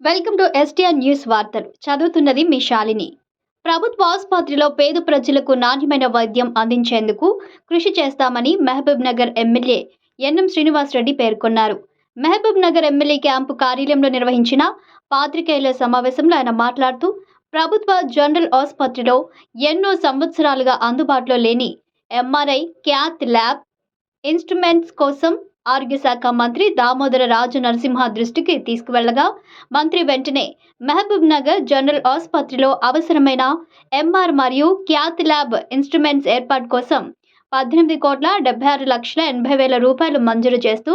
Welcome to STR news వార్తలు చదువుతున్నది మీ శాలిని. ప్రభుత్వ ఆసుపత్రిలో పేద ప్రజలకు నాణ్యమైన వైద్యం అందించేందుకు కృషి చేస్తామని మహబూబ్ నగర్ ఎమ్మెల్యే ఎన్ఎం శ్రీనివాస్ రెడ్డి పేర్కొన్నారు. మహబూబ్ నగర్ ఎమ్మెల్యే క్యాంపు కార్యాలయంలో నిర్వహించిన పాత్రికేయుల సమావేశంలో ఆయన మాట్లాడుతూ ప్రభుత్వ జనరల్ ఆసుపత్రిలో ఎన్నో సంవత్సరాలుగా అందుబాటులో లేని ఎంఆర్ఐ, క్యాత్ ల్యాబ్ ఇన్స్ట్రుమెంట్స్ కోసం ఆరోగ్య శాఖ మంత్రి దామోదర రాజు నరసింహ దృష్టికి తీసుకువెళ్లగా మంత్రి వెంటనే మహబూబ్ నగర్ జనరల్ ఆసుపత్రిలో అవసరమైన ఎంఆర్ మరియు క్యాత్ ల్యాబ్ ఇన్స్ట్రుమెంట్స్ ఏర్పాటు కోసం 18,76,80,000 రూపాయలు మంజూరు చేస్తూ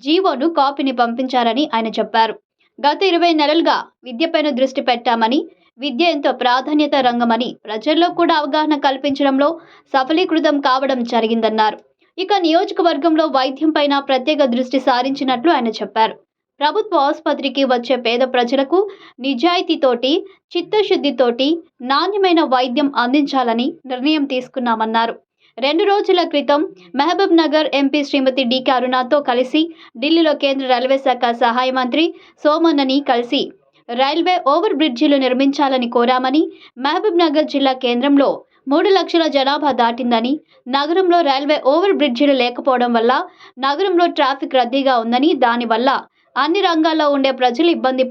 జీవోను కాపీని పంపించారని ఆయన చెప్పారు. గత 20 నెలలుగా విద్యపైన దృష్టి పెట్టామని, విద్య ఎంతో ప్రాధాన్యత రంగమని ప్రజల్లో కూడా అవగాహన కల్పించడంలో సఫలీకృతం కావడం జరిగిందన్నారు. ఇక నియోజకవర్గంలో వైద్యం పైన ప్రత్యేక దృష్టి సారించినట్లు ఆయన చెప్పారు. ప్రభుత్వ ఆసుపత్రికి వచ్చే పేద ప్రజలకు నిజాయితీతోటి, చిత్తశుద్ధితోటి నాణ్యమైన వైద్యం అందించాలని నిర్ణయం తీసుకున్నామన్నారు. 2 రోజుల క్రితం మహబూబ్ నగర్ ఎంపీ శ్రీమతి డి అరుణతో కలిసి ఢిల్లీలో కేంద్ర రైల్వే శాఖ సహాయ మంత్రి సోమన్నని కలిసి రైల్వే ఓవర్ బ్రిడ్జిలు నిర్మించాలని కోరామని, మహబూబ్ నగర్ జిల్లా కేంద్రంలో 3 లక్షల జనాభా దాటిందని, నగరంలో రైల్వే ఓవర్ బ్రిడ్జిలు లేకపోవడం వల్ల నగరంలో ట్రాఫిక్ రద్దీగా ఉందని, దానివల్ల అన్ని రంగాల్లో ఉండే ప్రజలు ఇబ్బంది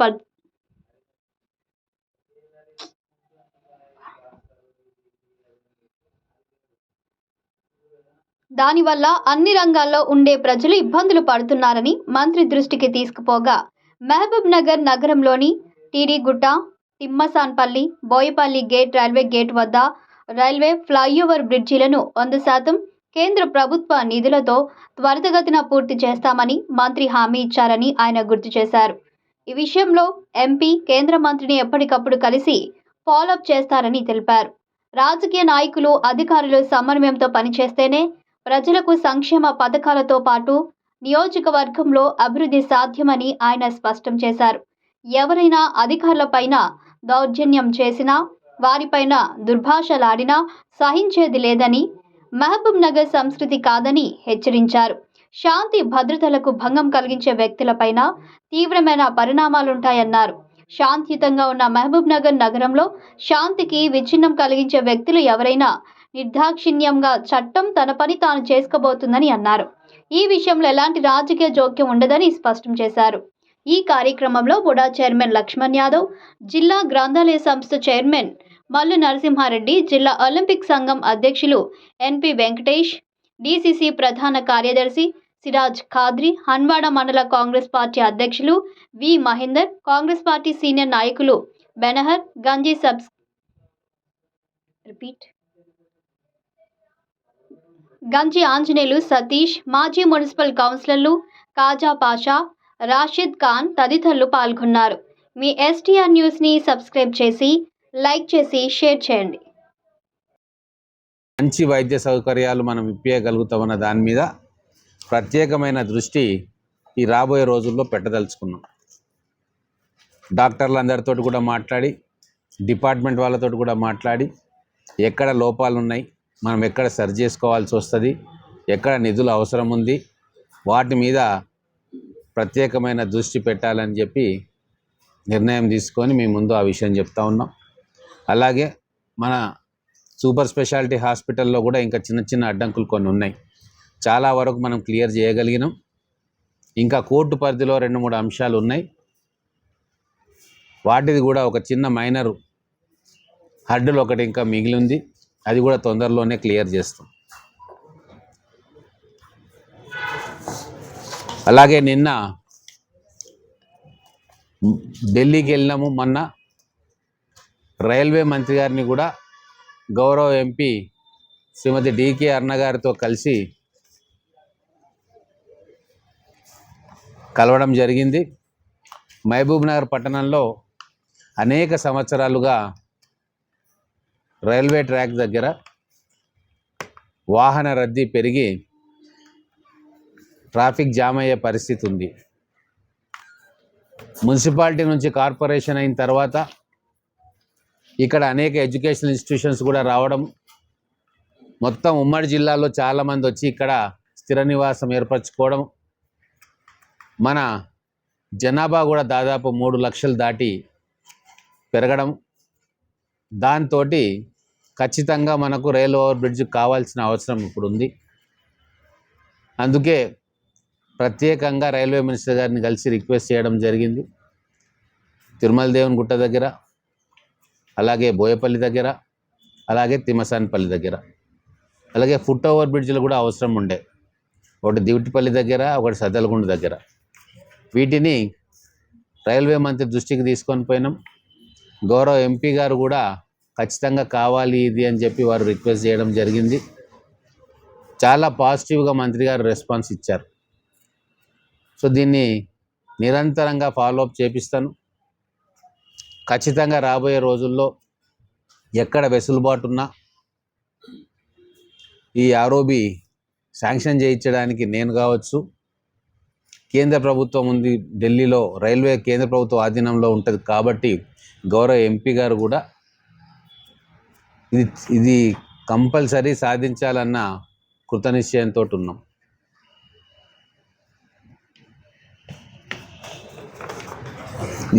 ఇబ్బందులు పడుతున్నారని మంత్రి దృష్టికి తీసుకుపోగా మహబూబ్ నగర్ నగరంలోని టీడీగుట్ట, తిమ్మసాన్పల్లి, బోయపల్లి గేట్, రైల్వే గేట్ వద్ద రైల్వే ఫ్లైఓవర్ బ్రిడ్జిలను 100% కేంద్ర ప్రభుత్వ నిధులతో త్వరితగతిన పూర్తి చేస్తామని మంత్రి హామీ ఇచ్చారని ఆయన గుర్తు చేశారు. ఈ విషయంలో ఎంపీ కేంద్ర మంత్రిని ఎప్పటికప్పుడు కలిసి ఫాలోఅప్ చేస్తారని తెలిపారు. రాజకీయ నాయకులు, అధికారులు సమన్వయంతో పనిచేస్తేనే ప్రజలకు సంక్షేమ పథకాలతో పాటు నియోజకవర్గంలో అభివృద్ధి సాధ్యమని ఆయన స్పష్టం చేశారు. ఎవరైనా అధికారులపైన దౌర్జన్యం చేసినా, వారిపైన దుర్భాషలాడినా సహించేది లేదని, మహబూబ్ నగర్ సంస్కృతి కాదని హెచ్చరించారు. శాంతి భద్రతలకు భంగం కలిగించే వ్యక్తులపైన తీవ్రమైన పరిణామాలుంటాయన్నారు. శాంతియుతంగా ఉన్న మహబూబ్ నగర్ నగరంలో శాంతికి విచ్ఛిన్నం కలిగించే వ్యక్తులు ఎవరైనా నిర్దాక్షిణ్యంగా చట్టం తన పని తాను చేసుకోబోతుందని అన్నారు. ఈ విషయంలో ఎలాంటి రాజకీయ జోక్యం ఉండదని స్పష్టం చేశారు. ఈ కార్యక్రమంలో బుడా చైర్మన్ లక్ష్మణ్ యాదవ్, జిల్లా గ్రంథాలయ సంస్థ చైర్మన్ మల్లు నరసింహారెడ్డి, జిల్లా ఒలింపిక్ సంఘం అధ్యక్షులు ఎన్పి వెంకటేష్, డిసిసి ప్రధాన కార్యదర్శి సిరాజ్ ఖాద్రి, హన్వాడ మండల కాంగ్రెస్ పార్టీ అధ్యక్షులు వి మహేందర్, కాంగ్రెస్ పార్టీ సీనియర్ నాయకులు బెనహర్, గంజి ఆంజనేయులు, సతీష్, మాజీ మున్సిపల్ కౌన్సిలర్లు కాజా పాషా, రాషిద్ ఖాన్ తదితరులు పాల్గొన్నారు. మీ ఎస్టీఆర్ న్యూస్ని సబ్స్క్రైబ్ చేసి, లైక్ చేసి, షేర్ చేయండి. మంచి వైద్య సౌకర్యాలు మనం ఇప్పించగలుగుతామన్న దాని మీద ప్రత్యేకమైన దృష్టి ఈ రాబోయే రోజుల్లో పెట్టదలుచుకున్నాం. డాక్టర్లందరితో కూడా మాట్లాడి, డిపార్ట్మెంట్ వాళ్ళతో కూడా మాట్లాడి, ఎక్కడ లోపాలు ఉన్నాయి, మనం ఎక్కడ సరి చేసుకోవాల్సి వస్తుంది, ఎక్కడ నిధులు అవసరం ఉంది, వాటి మీద ప్రత్యేకమైన దృష్టి పెట్టాలని చెప్పి నిర్ణయం తీసుకొని మీ ముందు ఆ విషయం చెప్తా ఉన్నాం. అలాగే మన సూపర్ స్పెషాలిటీ హాస్పిటల్లో కూడా ఇంకా చిన్న చిన్న అడ్డంకులు కొన్ని ఉన్నాయి. చాలా వరకు మనం క్లియర్ చేయగలిగినాం. ఇంకా కోర్టు పరిధిలో 2-3 అంశాలు ఉన్నాయి. వాటిది కూడా ఒక చిన్న మైనర్ హర్డల్ ఒకటి ఇంకా మిగిలి ఉంది. అది కూడా తొందరలోనే క్లియర్ చేస్తాం. అలాగే నిన్న ఢిల్లీకి వెళ్ళినాము. మొన్న రైల్వే మంత్రి గారిని కూడా గౌరవ ఎంపీ శ్రీమతి డికే అరుణ గారితో కలిసి కలవడం జరిగింది. మహబూబ్ నగర్ పట్టణంలో అనేక సంవత్సరాలుగా రైల్వే ట్రాక్ దగ్గర వాహన రద్దీ పెరిగి ట్రాఫిక్ జామ్ అయ్యే పరిస్థితి ఉంది. మున్సిపాలిటీ నుంచి కార్పొరేషన్ అయిన తర్వాత ఇక్కడ అనేక ఎడ్యుకేషనల్ ఇన్స్టిట్యూషన్స్ కూడా రావడం, మొత్తం ఉమ్మడి జిల్లాలో చాలామంది వచ్చి ఇక్కడ స్థిర నివాసం ఏర్పరచుకోవడం, మన జనాభా కూడా దాదాపు 3 లక్షలు దాటి పెరగడం, దాంతో ఖచ్చితంగా మనకు రైల్ ఓవర్ బ్రిడ్జ్ కావాల్సిన అవసరం ఇప్పుడు ఉంది. అందుకే ప్రత్యేకంగా రైల్వే మినిస్టర్ గారిని కలిసి రిక్వెస్ట్ చేయడం జరిగింది. తిరుమల దేవుని గుట్ట దగ్గర, అలాగే బోయపల్లి దగ్గర, అలాగే తిమ్మసాన్పల్లి దగ్గర, అలాగే ఫుట్ ఓవర్ బ్రిడ్జ్లు కూడా అవసరం ఉండే, ఒకటి దివిటిపల్లి దగ్గర, ఒకటి సద్దలగుండ దగ్గర. వీటిని రైల్వే మంత్రి దృష్టికి తీసుకొని పోయినాం. గౌరవ ఎంపీ గారు కూడా ఖచ్చితంగా కావాలి ఇది అని చెప్పి వారు రిక్వెస్ట్ చేయడం జరిగింది. చాలా పాజిటివ్గా మంత్రి గారు రెస్పాన్స్ ఇచ్చారు. సో దీన్ని నిరంతరంగా ఫాలోఅప్ చేపిస్తాను. ఖచ్చితంగా రాబోయే రోజుల్లో ఎక్కడ వెసులుబాటు ఉన్నా ఈ ఆర్ఓబి శాంక్షన్ చేయించడానికి నేను కావచ్చు, కేంద్ర ప్రభుత్వం ఉంది ఢిల్లీలో, రైల్వే కేంద్ర ప్రభుత్వ ఆధీనంలో ఉంటుంది కాబట్టి గౌరవ ఎంపీ గారు కూడా ఇది కంపల్సరీ సాధించాలన్న కృతనిశ్చయంతో ఉన్నాం.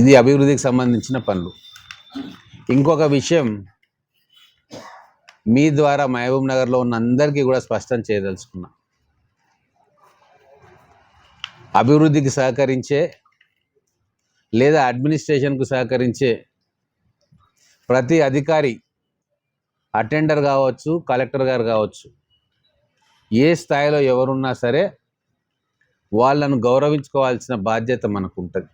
ఇది అభివృద్ధికి సంబంధించిన పనులు. ఇంకొక విషయం మీ ద్వారా మహబూబ్ నగర్లో ఉన్న అందరికీ కూడా స్పష్టం చేయదలుచుకున్నా. అభివృద్ధికి సహకరించే లేదా అడ్మినిస్ట్రేషన్కు సహకరించే ప్రతి అధికారి, అటెండర్ కావచ్చు, కలెక్టర్ గారు కావచ్చు, ఏ స్థాయిలో ఎవరున్నా సరే వాళ్ళను గౌరవించుకోవాల్సిన బాధ్యత మనకు ఉంటుంది.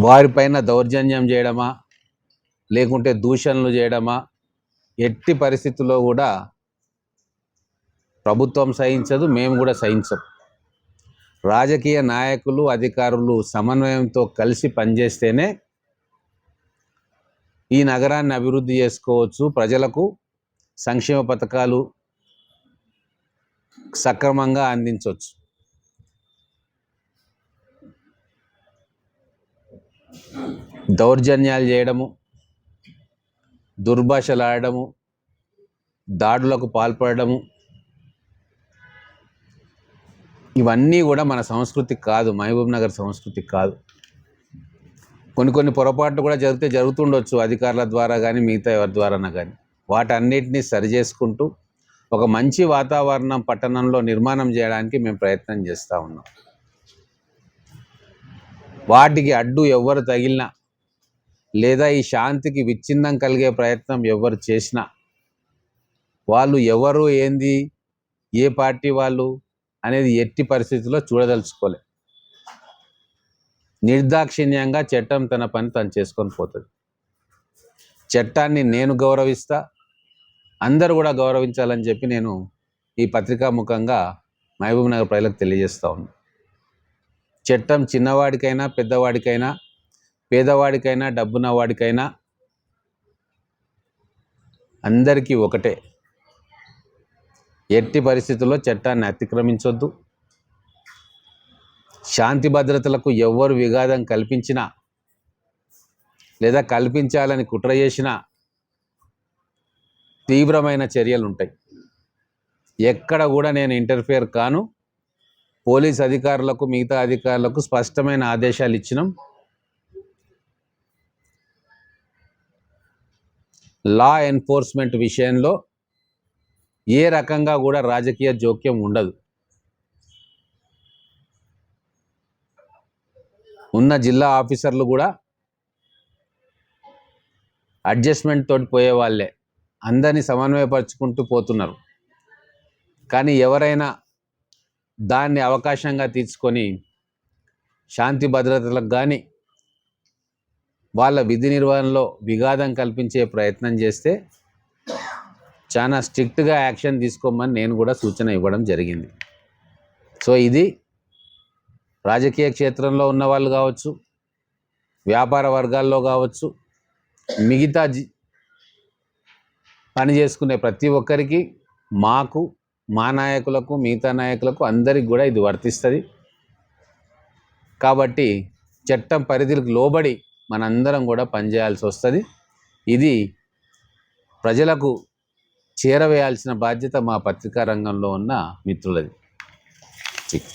వారిపైన దౌర్జన్యం చేయడమా లేకుంటే దూషణలు చేయడమా ఎట్టి పరిస్థితుల్లో కూడా ప్రభుత్వం సహించదు, మేము కూడా సహించం. రాజకీయ నాయకులు, అధికారులు సమన్వయంతో కలిసి పనిచేస్తేనే ఈ నగరాన్ని అభివృద్ధి చేసుకోవచ్చు, ప్రజలకు సంక్షేమ పథకాలు సక్రమంగా అందించవచ్చు. దౌర్జన్యాలు చేయడము, దుర్భాషలు ఆడడము, దాడులకు పాల్పడము, ఇవన్నీ కూడా మన సంస్కృతి కాదు, మహబూబ్ నగర్ సంస్కృతి కాదు. కొన్ని పొరపాట్లు కూడా జరుగుతుండొచ్చు అధికారుల ద్వారా కానీ మిగతా ఎవరి ద్వారానా కానీ. వాటన్నిటినీ సరిచేసుకుంటూ ఒక మంచి వాతావరణం పట్టణంలో నిర్మాణం చేయడానికి మేము ప్రయత్నం చేస్తూ ఉన్నాం. వాటికి అడ్డు ఎవరు తగిలినా లేదా ఈ శాంతికి విచ్ఛిన్నం కలిగే ప్రయత్నం ఎవరు చేసినా, వాళ్ళు ఎవరు, ఏంది, ఏ పార్టీ వాళ్ళు అనేది ఎట్టి పరిస్థితుల్లో చూడదలుచుకోలే. నిర్దాక్షిణ్యంగా చట్టం తన పని తను చేసుకొని పోతుంది. చట్టాన్ని నేను గౌరవిస్తా, అందరూ కూడా గౌరవించాలని చెప్పి నేను ఈ పత్రికా ముఖంగా మహబూబ్ నగర్ ప్రజలకు తెలియజేస్తూ ఉన్నాను. చట్టం చిన్నవాడికైనా, పెద్దవాడికైనా, పేదవాడికైనా, డబ్బున్నవాడికైనా అందరికీ ఒకటే. ఎట్టి పరిస్థితుల్లో చట్టాన్ని అతిక్రమించొద్దు. శాంతి భద్రతలకు ఎవ్వరు విఘాతం కల్పించినా లేదా కల్పించాలని కుట్ర చేసినా తీవ్రమైన చర్యలు ఉంటాయి. ఎక్కడ కూడా నేను ఇంటర్ఫియర్ కాను. పోలీస్ అధికారులకు, మిగతా అధికారులకు స్పష్టమైన ఆదేశాలు ఇచ్చినాం. లా ఎన్ఫోర్స్మెంట్ విషయంలో ఏ రకంగా కూడా రాజకీయ జోక్యం ఉండదు. ఉన్న జిల్లా ఆఫీసర్లు కూడా అడ్జస్ట్మెంట్ తోటి పోయే వాళ్ళే, అందరినీ సమన్వయపరుచుకుంటూ పోతున్నారు. కానీ ఎవరైనా దాన్ని అవకాశంగా తీసుకొని శాంతి భద్రతలకు కానీ వాళ్ళ విధి నిర్వహణలో విఘాతం కల్పించే ప్రయత్నం చేస్తే చాలా స్ట్రిక్ట్గా యాక్షన్ తీసుకోమని నేను కూడా సూచన ఇవ్వడం జరిగింది. సో ఇది రాజకీయ క్షేత్రంలో ఉన్న వాళ్ళు కావచ్చు, వ్యాపార వర్గాల్లో కావచ్చు, మిగతా పని చేసుకునే ప్రతి ఒక్కరికి, మాకు, మా నాయకులకు, మిగతా నాయకులకు అందరికి కూడా ఇది వర్తిస్తుంది. కాబట్టి చట్టం పరిధిలకు లోబడి మనందరం కూడా పనిచేయాల్సి వస్తుంది. ఇది ప్రజలకు చేరవేయాల్సిన బాధ్యత మా పత్రికా రంగంలో ఉన్న మిత్రులది. సిక్స్